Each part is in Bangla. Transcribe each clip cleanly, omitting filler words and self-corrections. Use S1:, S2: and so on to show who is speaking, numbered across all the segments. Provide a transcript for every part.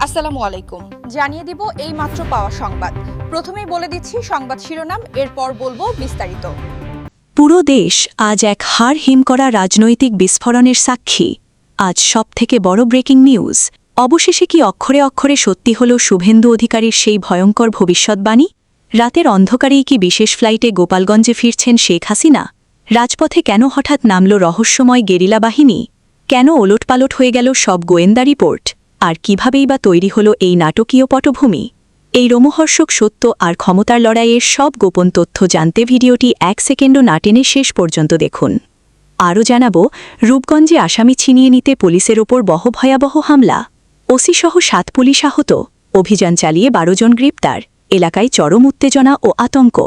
S1: আসসালামু আলাইকুম। জানিয়ে দিব এই মাত্র পাওয়া সংবাদ। প্রথমেই বলে দিচ্ছি সংবাদ শিরোনাম, এরপর বলবো বিস্তারিত।
S2: পুরো দেশ আজ এক হাড় হিম করা রাজনৈতিক বিস্ফোরণের সাক্ষী। আজ সবথেকে বড় ব্রেকিং নিউজ। অবশেষে কি অক্ষরে অক্ষরে সত্যি হল শুভেন্দু অধিকারীর সেই ভয়ঙ্কর ভবিষ্যৎবাণী? রাতের অন্ধকারেই কি বিশেষ ফ্লাইটে গোপালগঞ্জে ফিরছেন শেখ হাসিনা? রাজপথে কেন হঠাৎ নামল রহস্যময় গেরিলা বাহিনী? কেন ওলটপালট হয়ে গেল সব গোয়েন্দা রিপোর্ট? আর কিভাবেই বা তৈরি হল এই নাটকীয় পটভূমি? এই রোমহর্ষক সত্য আর ক্ষমতার লড়াইয়ের সব গোপন তথ্য জানতে ভিডিওটি 1 সেকেন্ডও না টেনে শেষ পর্যন্ত দেখুন। আরও জানাব, রূপগঞ্জে আসামি ছিনিয়ে নিতে পুলিশের ওপর ভয়াবহ হামলা, ওসিসহ 7 পুলিশ আহত, অভিযান চালিয়ে 12 জন গ্রেপ্তার, এলাকায় চরম উত্তেজনা ও আতঙ্ক।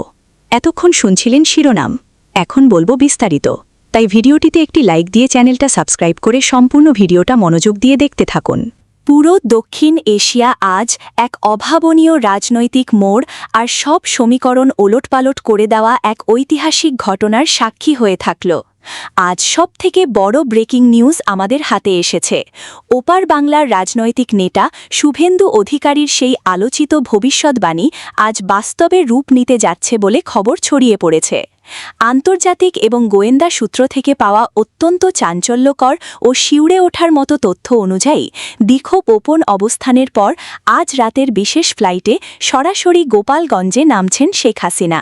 S2: এতক্ষণ শুনছিলেন শিরোনাম, এখন বলবো বিস্তারিত। তাই ভিডিওটিতে একটি লাইক দিয়ে চ্যানেলটা সাবস্ক্রাইব করে সম্পূর্ণ ভিডিওটা মনোযোগ দিয়ে দেখতে থাকুন। পুরো দক্ষিণ এশিয়া আজ এক অভাবনীয় রাজনৈতিক মোড় আর সব সমীকরণ ওলটপালট করে দেওয়া এক ঐতিহাসিক ঘটনার সাক্ষী হয়ে থাকল। আজ সবথেকে বড় ব্রেকিং নিউজ আমাদের হাতে এসেছে। ওপার বাংলার রাজনৈতিক নেতা শুভেন্দু অধিকারীর সেই আলোচিত ভবিষ্যৎবাণী আজ বাস্তবে রূপ নিতে যাচ্ছে বলে খবর ছড়িয়ে পড়েছে। আন্তর্জাতিক এবং গোয়েন্দা সূত্র থেকে পাওয়া অত্যন্ত চাঞ্চল্যকর ও শিউরে ওঠার মতো তথ্য অনুযায়ী দীর্ঘগোপন অবস্থানের পর আজ রাতের বিশেষ ফ্লাইটে সরাসরি গোপালগঞ্জে নামছেন শেখ হাসিনা।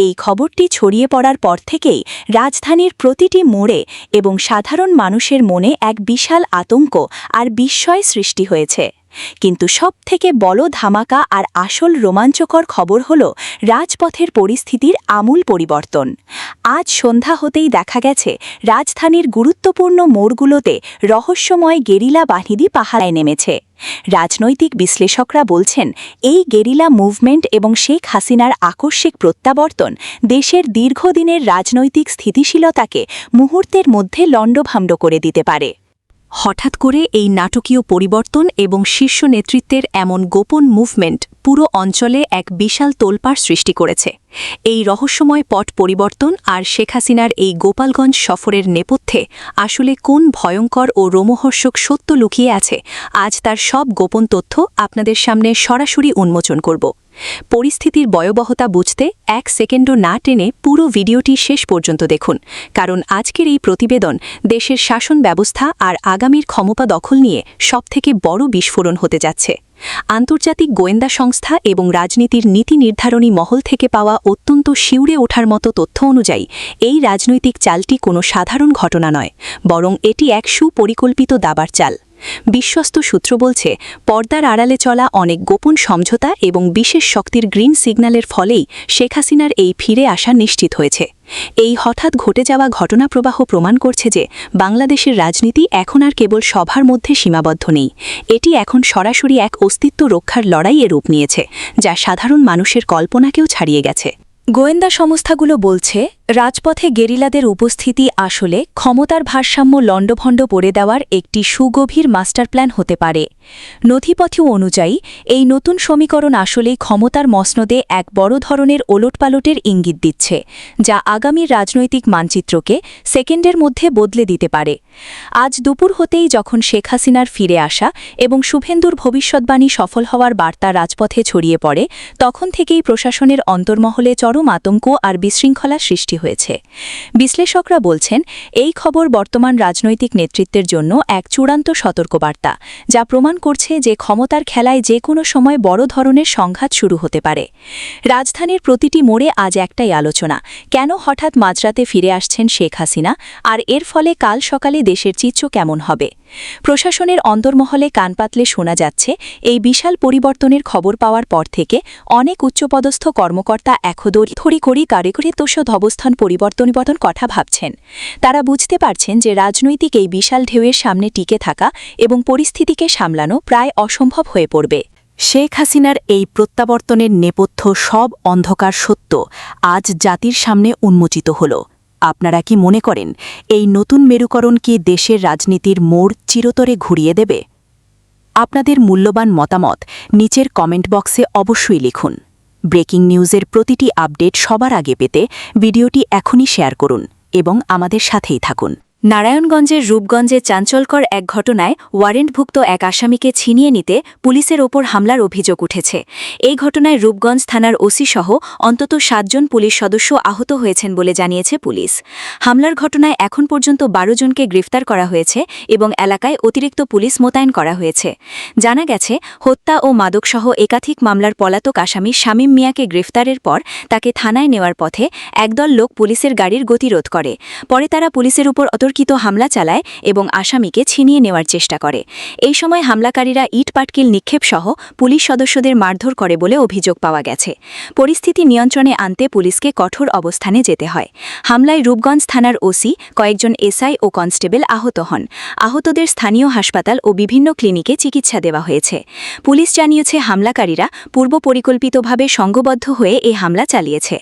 S2: এই খবরটি ছড়িয়ে পড়ার পর থেকেই রাজধানীর প্রতিটি মোড়ে এবং সাধারণ মানুষের মনে এক বিশাল আতঙ্ক আর বিস্ময় সৃষ্টি হয়েছে। কিন্তু সবথেকে বড় ধামাকা আর আসল রোমাঞ্চকর খবর হল রাজপথের পরিস্থিতির আমূল পরিবর্তন। আজ সন্ধ্যা হতেই দেখা গেছে রাজধানীর গুরুত্বপূর্ণ মোড়গুলোতে রহস্যময় গেরিলা বাহিনী পাহারায় নেমেছে। রাজনৈতিক বিশ্লেষকরা বলছেন, এই গেরিলা মুভমেন্ট এবং শেখ হাসিনার আকস্মিক প্রত্যাবর্তন দেশের দীর্ঘদিনের রাজনৈতিক স্থিতিশীলতাকে মুহূর্তের মধ্যে লণ্ডভণ্ড করে দিতে পারে। হঠাৎ করে এই নাটকীয় পরিবর্তন এবং শীর্ষ নেতৃত্বের এমন গোপন মুভমেন্ট পুরো অঞ্চলে এক বিশাল তোলপাড় সৃষ্টি করেছে। এই রহস্যময় পট পরিবর্তন আর শেখ হাসিনার এই গোপালগঞ্জ সফরের নেপথ্যে আসলে কোন ভয়ঙ্কর ও রোমহর্ষক সত্য লুকিয়ে আছে, আজ তার সব গোপন তথ্য আপনাদের সামনে সরাসরি উন্মোচন করব। পরিস্থিতির ভয়াবহতা বুঝতে 1 সেকেন্ডও না টেনে পুরো ভিডিওটি শেষ পর্যন্ত দেখুন, কারণ আজকের এই প্রতিবেদন দেশের শাসন ব্যবস্থা আর আগামীর ক্ষমতা দখল নিয়ে সবথেকে বড় বিস্ফোরণ হতে যাচ্ছে। আন্তর্জাতিক গোয়েন্দা সংস্থা এবং রাজনীতির নীতি নির্ধারণী মহল থেকে পাওয়া অত্যন্ত শিউরে ওঠার মতো তথ্য অনুযায়ী এই রাজনৈতিক চালটি কোনো সাধারণ ঘটনা নয়, বরং এটি এক সুপরিকল্পিত দাবার চাল। বিশ্বস্ত সূত্র বলছে, পর্দার আড়ালে চলা অনেক গোপন সমঝোতা এবং বিশেষ শক্তির গ্রিন সিগন্যালের ফলেই শেখ হাসিনার এই ফিরে আসা নিশ্চিত হয়েছে। এই হঠাৎ ঘটে যাওয়া ঘটনাপ্রবাহ প্রমাণ করছে যে বাংলাদেশের রাজনীতি এখন আর কেবল সভার মধ্যে সীমাবদ্ধ নেই, এটি এখন সরাসরি এক অস্তিত্ব রক্ষার লড়াইয়ে রূপ নিয়েছে, যা সাধারণ মানুষের কল্পনাকেও ছাড়িয়ে গেছে। গোয়েন্দা সংস্থাগুলো বলছে, রাজপথে গেরিলাদের উপস্থিতি আসলে ক্ষমতার ভারসাম্য লণ্ডভণ্ড করে দেওয়ার একটি সুগভীর মাস্টার প্ল্যান হতে পারে। নথিপথ অনুযায়ী এই নতুন সমীকরণ আসলেই ক্ষমতার মসনদে এক বড় ধরনের ওলটপালটের ইঙ্গিত দিচ্ছে, যা আগামীর রাজনৈতিক মানচিত্রকে সেকেন্ডের মধ্যে বদলে দিতে পারে। আজ দুপুর হতেই যখন শেখ হাসিনার ফিরে আসা এবং শুভেন্দুর ভবিষ্যৎবাণী সফল হওয়ার বার্তা রাজপথে ছড়িয়ে পড়ে, তখন থেকেই প্রশাসনের অন্তর্মহলে চরম আতঙ্ক আর বিশৃঙ্খলা সৃষ্টি হয়েছে। বিশ্লেষকরা বলছেন, এই খবর বর্তমান রাজনৈতিক নেতৃত্বের জন্য এক চূড়ান্ত সতর্কবার্তা, যা প্রমাণ করছে যে ক্ষমতার খেলায় যে কোনো সময় বড় ধরনের সংঘাত শুরু হতে পারে। রাজধানীর প্রতিটি মোড়ে আজ একটাই আলোচনা, কেন হঠাৎ মাঝরাতে ফিরে আসছেন শেখ হাসিনা, আর এর ফলে কাল সকালে দেশের চিত্র কেমন হবে। প্রশাসনের অন্তর্মহলে কান পাতলে শোনা যাচ্ছে, এই বিশাল পরিবর্তনের খবর পাওয়ার পর থেকে অনেক উচ্চপদস্থ কর্মকর্তা এখদড়ি কারিগরি তোষদ অবস্থান পরিবর্তন কথা ভাবছেন। তারা বুঝতে পারছেন যে রাজনৈতিক এই বিশাল ঢেউয়ের সামনে টিকে থাকা এবং পরিস্থিতিকে সামলানো প্রায় অসম্ভব হয়ে পড়বে। শেখ হাসিনার এই প্রত্যাবর্তনের নেপথ্য সব অন্ধকার সত্য আজ জাতির সামনে উন্মোচিত হল। আপনারা কি মনে করেন এই নতুন মেরুকরণ কি দেশের রাজনীতির মোড় চিরতরে ঘুরিয়ে দেবে? আপনাদের মূল্যবান মতামত নিচের কমেন্ট বক্সে অবশ্যই লিখুন। ব্রেকিং নিউজের প্রতিটি আপডেট সবার আগে পেতে ভিডিওটি এখনই শেয়ার করুন এবং আমাদের সাথেই থাকুন। নারায়ণগঞ্জের রূপগঞ্জে চাঞ্চল্যকর এক ঘটনায় ওয়ারেন্টভুক্ত এক আসামিকে ছিনিয়ে নিতে পুলিশের ওপর হামলার অভিযোগ উঠেছে। এই ঘটনায় রূপগঞ্জ থানার ওসি সহ অন্তত ৭ জন পুলিশ সদস্য আহত হয়েছেন বলে জানিয়েছে পুলিশ। হামলার ঘটনায় এখন পর্যন্ত ১২ জনকে গ্রেফতার করা হয়েছে এবং এলাকায় অতিরিক্ত পুলিশ মোতায়েন করা হয়েছে। জানা গেছে, হত্যা ও মাদকসহ একাধিক মামলার পলাতক আসামি শামীম মিয়াকে গ্রেফতারের পর তাকে থানায় নেওয়ার পথে একদল লোক পুলিশের গাড়ির গতিরোধ করে। পরে তারা পুলিশের উপর অতর্কিত হামলা চালায় এবং আসামিকে ছিনিয়ে নেওয়ার চেষ্টা করে। এই সময় হামলাকারীরা ইট পাটকেল নিক্ষেপ সহ পুলিশ সদস্যদের মারধর করে বলে অভিযোগ পাওয়া গেছে। পরিস্থিতি নিয়ন্ত্রণে আনতে পুলিশকে কঠোর অবস্থানে যেতে হয়। হামলায় রূপগঞ্জ থানার ওসি, কয়েকজন এসআই ও কনস্টেবল আহত হন। আহতদের স্থানীয় হাসপাতাল ও বিভিন্ন ক্লিনিকে চিকিৎসা দেওয়া হয়েছে। পুলিশ জানিয়েছে, হামলাকারীরা পূর্ব পরিকল্পিতভাবে সংঘবদ্ধ হয়ে এই হামলা চালিয়েছে।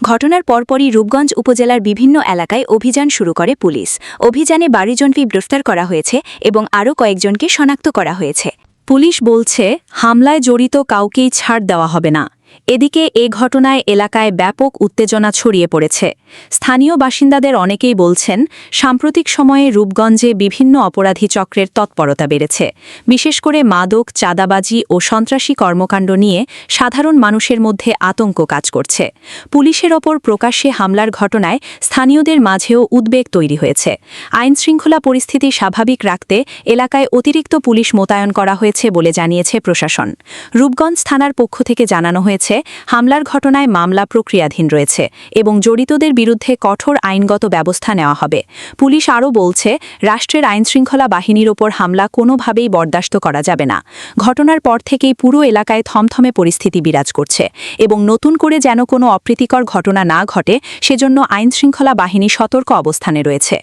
S2: ঘটনার পরপরই রূপগঞ্জ উপজেলার বিভিন্ন এলাকায় অভিযান শুরু করে পুলিশ। অভিযানে ১২ জনকে গ্রেফতার করা হয়েছে এবং আরও কয়েকজনকে শনাক্ত করা হয়েছে। পুলিশ বলছে, হামলায় জড়িত কাউকেই ছাড় দেওয়া হবে না। এদিকে এ ঘটনায় এলাকায় ব্যাপক উত্তেজনা ছড়িয়ে পড়েছে। স্থানীয় বাসিন্দাদের অনেকেই বলছেন, সাম্প্রতিক সময়ে রূপগঞ্জে বিভিন্ন অপরাধী চক্রের তৎপরতা বেড়েছে। বিশেষ করে মাদক, চাঁদাবাজি ও সন্ত্রাসী কর্মকাণ্ড নিয়ে সাধারণ মানুষের মধ্যে আতঙ্ক কাজ করছে। পুলিশের ওপর প্রকাশ্যে হামলার ঘটনায় স্থানীয়দের মাঝেও উদ্বেগ তৈরি হয়েছে। আইনশৃঙ্খলা পরিস্থিতি স্বাভাবিক রাখতে এলাকায় অতিরিক্ত পুলিশ মোতায়েন করা হয়েছে বলে জানিয়েছে প্রশাসন। রূপগঞ্জ থানার পক্ষ থেকে জানানো হয়েছে, হামলার ঘটনায় মামলা প্রক্রিয়াধীন রয়েছে এবং জড়িতদের বিরুদ্ধে কঠোর আইনগত ব্যবস্থা নেওয়া হবে। পুলিশ আরও বলছে, রাষ্ট্রের আইনশৃঙ্খলা বাহিনীর ওপর হামলা কোনোভাবেই বরদাস্ত করা যাবে না। ঘটনার পর থেকেই পুরো এলাকায় থমথমে পরিস্থিতি বিরাজ করছে এবং নতুন করে যেন কোনো অপ্রীতিকর ঘটনা না ঘটে সেজন্য আইনশৃঙ্খলা বাহিনী সতর্ক অবস্থানে রয়েছে।